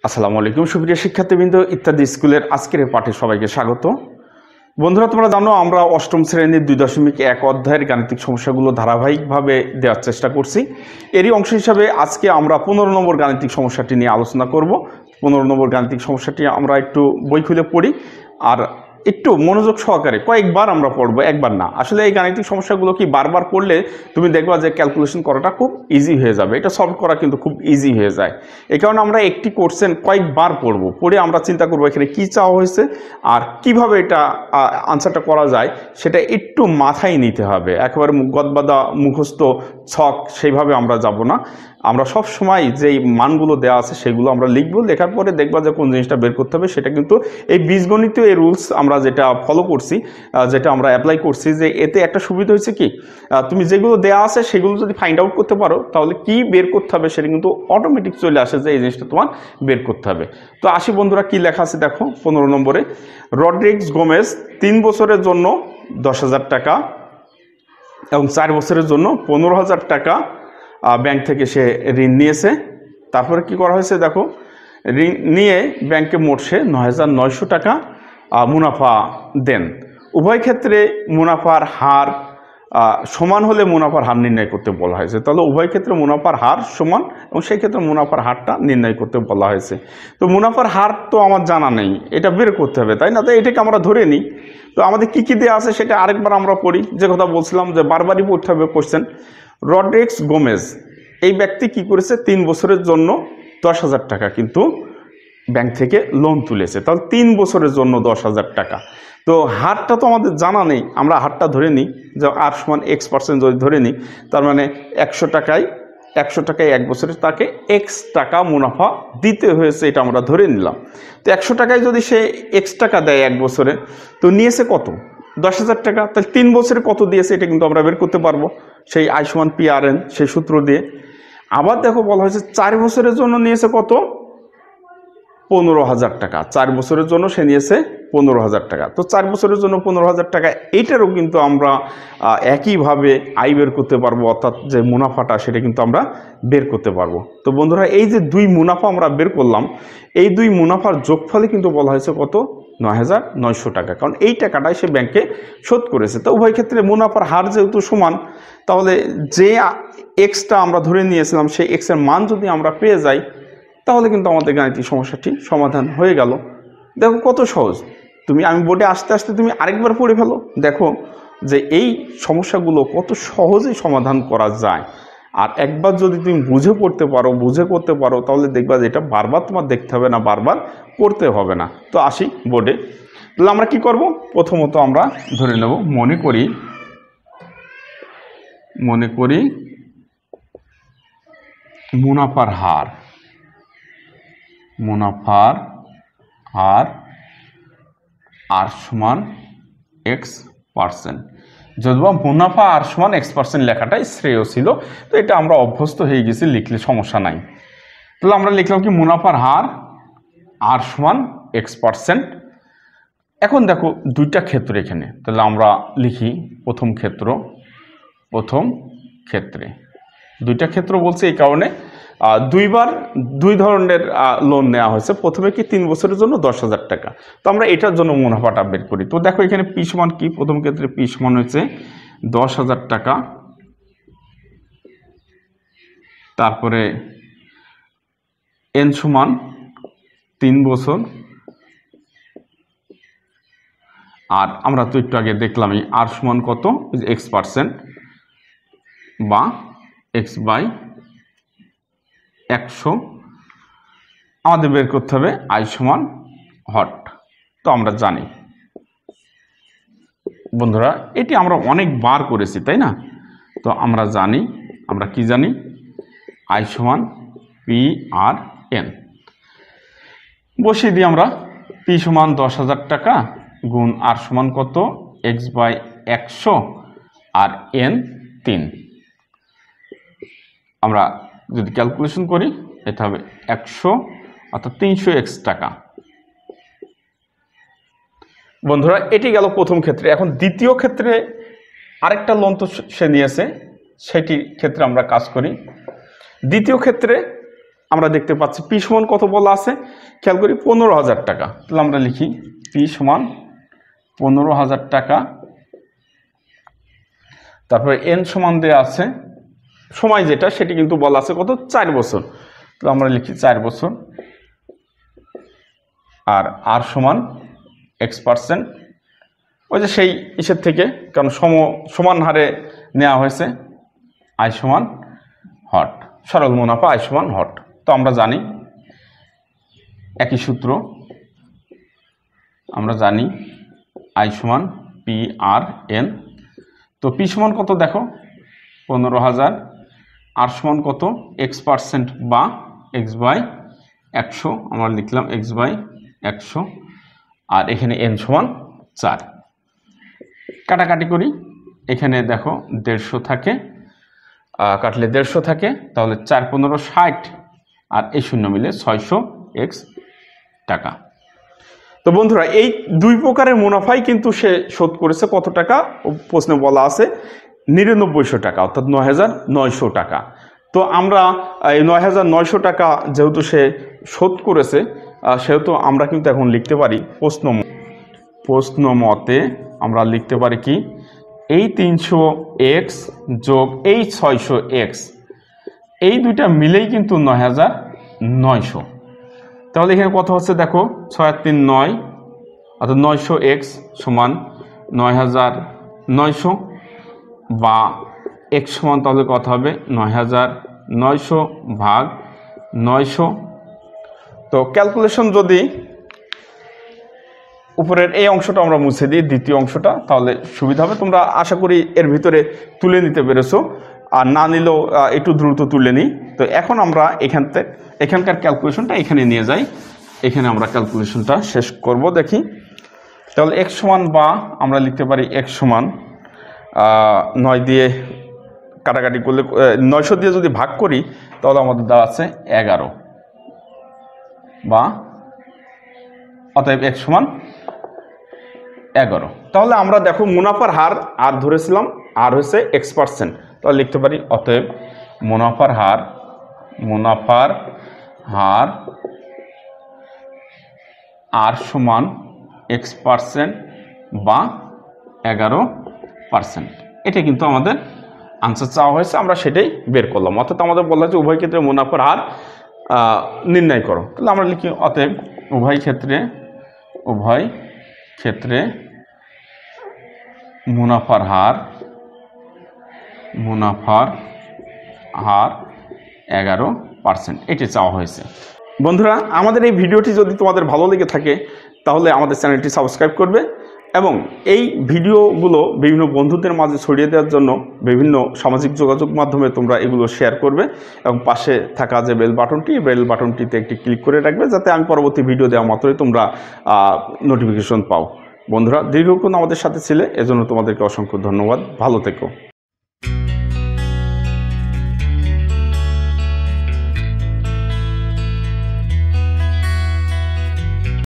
আসসালামু আলাইকুম সুপ্রিয় শিক্ষার্থীবৃন্দ ইত্যাদি স্কুলের আজকের পাঠে সবাইকে স্বাগত। বন্ধুরা, তোমরা জানো আমরা অষ্টম শ্রেণীর 2.1 অধ্যায়ের গাণিতিক সমস্যাগুলো ধারাবাহিকভাবে দেওয়ার চেষ্টা করছি। এরই অংশ হিসাবে আজকে আমরা 15 নম্বর গাণিতিক সমস্যাটি নিয়ে আলোচনা করব। 15 নম্বর গাণিতিক সমস্যাটি আমরা একটু বই খুলে পড়ি আর একটু মনোযোগ সহকারে কয়েকবার আমরা পড়বো, একবার না। আসলে এই গাণিতিক সমস্যাগুলো কি বারবার পড়লে তুমি দেখবা যে ক্যালকুলেশন করাটা খুব ইজি হয়ে যাবে, এটা সলভ করা কিন্তু খুব ইজি হয়ে যায়। এই কারণে আমরা একটি কোশ্চেন কয়েকবার পড়বো, পড়ে আমরা চিন্তা করবো এখানে কী চাওয়া হয়েছে আর কিভাবে এটা আনসারটা করা যায় সেটা একটু মাথায় নিতে হবে। একেবারে গদবাদা মুখস্থ ছক সেইভাবে আমরা যাব না। আমরা সব সময় যেই মানগুলো দেওয়া আছে সেগুলো আমরা লিখবো, লেখার পরে দেখবা যে কোন জিনিসটা বের করতে হবে। সেটা কিন্তু এই বীজগণিতীয় এই রুলস আমরা যেটা ফলো করছি, যেটা আমরা অ্যাপ্লাই করছি, যে এতে একটা সুবিধা হয়েছে কি, তুমি যেগুলো দেওয়া আছে সেগুলো যদি ফাইন্ড আউট করতে পারো তাহলে কি বের করতে হবে সেটা কিন্তু অটোমেটিক চলে আসে যে এই জিনিসটা তোমার বের করতে হবে। তো আসি বন্ধুরা, কি লেখা আছে দেখো 15 নম্বরে। রড্রিগস গোমেজ 3 বছরের জন্য 10,000 টাকা এবং 4 বছরের জন্য 15,000 টাকা ব্যাংক থেকে সে ঋণ নিয়েছে। তারপরে কি করা হয়েছে দেখো, ঋণ নিয়ে ব্যাংকে মোট সে 9,900 টাকা মুনাফা দেন। উভয় ক্ষেত্রে মুনাফার হার সমান হলে মুনাফার হার নির্ণয় করতে বলা হয়েছে। তাহলে উভয় ক্ষেত্রে মুনাফার হার সমান এবং সেই ক্ষেত্রে মুনাফার হারটা নির্ণয় করতে বলা হয়েছে। তো মুনাফার হার তো আমার জানা নেই, এটা বের করতে হবে, তাই না? তো এটাকে আমরা ধরে নিই। তো আমাদের কী কী দেওয়া আছে সেটা আরেকবার আমরা পড়ি, যে কথা বলছিলাম যে বারবারই পড়তে হবে কোশ্চেন। রড্রিগস গোমেজ এই ব্যক্তি কি করেছে, 3 বছরের জন্য 10,000 টাকা কিন্তু ব্যাংক থেকে লোন তুলেছে। তাহলে 3 বছরের জন্য 10,000 টাকা। তো হারটা তো আমাদের জানা নেই, আমরা হারটা ধরে নিই যে আর সমান X% যদি ধরে নিই, তার মানে 100 টাকায় 1 বছরে তাকে X টাকা মুনাফা দিতে হয়েছে, এটা আমরা ধরে নিলাম। তো 100 টাকায় যদি সে X টাকা দেয় 1 বছরে, তো নিয়েছে কত, 10,000 টাকা। তাহলে 3 বছরে কত দিয়েছে এটা কিন্তু আমরা বের করতে পারবো সেই I সমান PRN সেই সূত্র দিয়ে। আবার দেখো বলা হয়েছে 4 বছরের জন্য নিয়েছে কত, 15,000 টাকা। 4 বছরের জন্য সে নিয়েছে 15,000 টাকা। তো 4 বছরের জন্য 15,000 টাকা, এইটারও কিন্তু আমরা একইভাবে আয় বের করতে পারবো, অর্থাৎ যে মুনাফাটা সেটা কিন্তু আমরা বের করতে পারবো। তো বন্ধুরা, এই যে 2 মুনাফা আমরা বের করলাম, এই 2 মুনাফার যোগফলে কিন্তু বলা হয়েছে কত, 9,900 টাকা। কারণ এই টাকাটাই সে ব্যাংকে শোধ করেছে। তো উভয় ক্ষেত্রে মুনাফার হার যেহেতু সমান, তাহলে যে এক্সটা আমরা ধরে নিয়েছিলাম সেই এক্সের মান যদি আমরা পেয়ে যাই তাহলে কিন্তু আমাদের গাণিতিক সমস্যাটি সমাধান হয়ে গেল। দেখো কত সহজ। আমি বোর্ডে আসতে আসতে তুমি আরেকবার পড়ে ফেলো, দেখো যে এই সমস্যাগুলো কত সহজেই সমাধান করা যায়। আর একবার যদি তুমি বুঝে পড়তে পারো, বুঝে করতে পারো, তাহলে দেখবা যে এটা বারবার তোমার দেখতে হবে না, বারবার করতে হবে না। তো আসি বোর্ডে। তাহলে আমরা কি করব, প্রথমত আমরা ধরে নেব, মনে করি মুনাফার হার আর সমান X%। যদিও মুনাফা আর সমান X% লেখাটাই শ্রেয় ছিল, তো এটা আমরা অভ্যস্ত হয়ে গেছি, লিখলে সমস্যা নাই। তাহলে আমরা লিখলাম কি, মুনাফার হার আর সমান X%। এখন দেখো 2টা ক্ষেত্র এখানে, তাহলে আমরা লিখি প্রথম ক্ষেত্রে 2টা ক্ষেত্র বলছে এই কারণে 2 ধরনের লোন নেওয়া হয়েছে। প্রথমে কি 3 বছরের জন্য 10,000 টাকা। তো আমরা এটার জন্য মুনাফাটা বের করি। তো দেখো এখানে P সমান কি, প্রথম ক্ষেত্রে P সমান হয়েছে 10,000 টাকা, তারপরে N সমান 3 বছর, আর আমরা তো একটু আগে দেখলামই আর সমান কত, X% বা X/100। আমাদের বের করতে হবে I সমান হট। তো আমরা জানি বন্ধুরা, এটি আমরা অনেকবার করেছি, তাই না? তো আমরা জানি, আমরা কি জানি, I সমান PRN। বসিয়ে দিই আমরা, P সমান 10,000 টাকা গুণ আর সমান কত, X/100 আর N 3। আমরা যদি ক্যালকুলেশন করি এটা হবে 100 অর্থাৎ 300X টাকা। বন্ধুরা, এটি গেল প্রথম ক্ষেত্রে। এখন দ্বিতীয় ক্ষেত্রে আরেকটা লোন তো সে নিয়েছে, সেটি ক্ষেত্রে আমরা কাজ করি। দ্বিতীয় ক্ষেত্রে আমরা দেখতে পাচ্ছি পি সমান কত বলা আছে, খেয়াল করি 15,000 টাকা। তাহলে আমরা লিখি পি সমান 15,000 টাকা। তারপরে এন সমান দেওয়া আছে সময় যেটা, সেটি কিন্তু বলা আছে কত, 4 বছর। তো আমরা লিখি 4 বছর। আর আর সমান x%, ওই যে সেই ইসের থেকে, কারণ সমান হারে নেওয়া হয়েছে। আই সমান হট, সরল মুনাফা আই সমান হট। তো আমরা জানি একই সূত্র, আমরা জানি আই সমান পি আর এন। তো পি সমান কত দেখো 15,000, আর সমান কত x% বা x/100, আমরা লিখলাম x/100, আর এখানে n সমান 4। কাটাকাটি করি, এখানে দেখো 150 থাকে, কাটলে 150 থাকে, তাহলে 4 15 60, আর এই শূন্য মিলে 600x টাকা। তো বন্ধুরা এই দুই প্রকারের মুনাফাই কিন্তু সে শোধ করেছে কত টাকা, প্রশ্নে বলা আছে 9900 টাকা, অর্থাৎ 9,900 টাকা। তো আমরা এই 9,900 টাকা যেহেতু সে শোধ করেছে, সেহেতু আমরা কিন্তু এখন লিখতে পারি প্রশ্ন মতে আমরা লিখতে পারি কি, এই 300x যোগ এই 600x, এই দুইটা মিলেই কিন্তু 9,900। তাহলে এখানে কত হচ্ছে দেখো 6 আর 3 9, অর্থাৎ 900x সমান 9,900, বা x সমান তাহলে কত হবে 9,900 ভাগ 900। তো ক্যালকুলেশন যদি উপরের এই অংশটা আমরা মুছে দিই, দ্বিতীয় অংশটা, তাহলে সুবিধা হবে। তোমরা আশা করি এর ভিতরে তুলে নিতে পেরেছো, আর না নিলেও একটু দ্রুত তুলে নিই। তো এখন আমরা এখানকার ক্যালকুলেশনটা এখানে নিয়ে যাই, এখানে আমরা ক্যালকুলেশনটা শেষ করব। দেখি তাহলে x সমান, বা আমরা লিখতে পারি x সমান 9 দিয়ে কাটাকাটি করলে 900 দিয়ে যদি ভাগ করি তাহলে আমাদের দেওয়া আছে 11, বা অতএব x সমান 11। তাহলে আমরা দেখো মুনাফার হার আর ধরেছিলাম, আর হয়েছে x%, তাহলে লিখতে পারি অতএব মুনাফার হার আর সমান x% বা 11%। এটা কিন্তু আমাদের আনসার চাওয়া হয়েছে, আমরা সেটাই বের করলাম। অর্থাৎ আমাদের বলা হয়েছে উভয় ক্ষেত্রে মুনাফার হার নির্ণয় করো। তাহলে আমরা লিখি অতএব উভয় ক্ষেত্রে মুনাফার হার 11%, এটি চাওয়া হয়েছে। বন্ধুরা আমাদের এই ভিডিওটি যদি তোমাদের ভালো লেগে থাকে তাহলে আমাদের চ্যানেলটি সাবস্ক্রাইব করবে, এবং এই ভিডিওগুলো বিভিন্ন বন্ধুদের মাঝে ছড়িয়ে দেওয়ার জন্য বিভিন্ন সামাজিক যোগাযোগ মাধ্যমে তোমরা এগুলো শেয়ার করবে, এবং পাশে থাকা যে বেল বাটনটিতে একটি ক্লিক করে রাখবে, যাতে আমি পরবর্তী ভিডিও দেওয়া মাত্রই তোমরা নোটিফিকেশন পাও। বন্ধুরা দীর্ঘক্ষণ আমাদের সাথে ছিলে, এজন্য তোমাদেরকে অসংখ্য ধন্যবাদ। ভালো থেকো।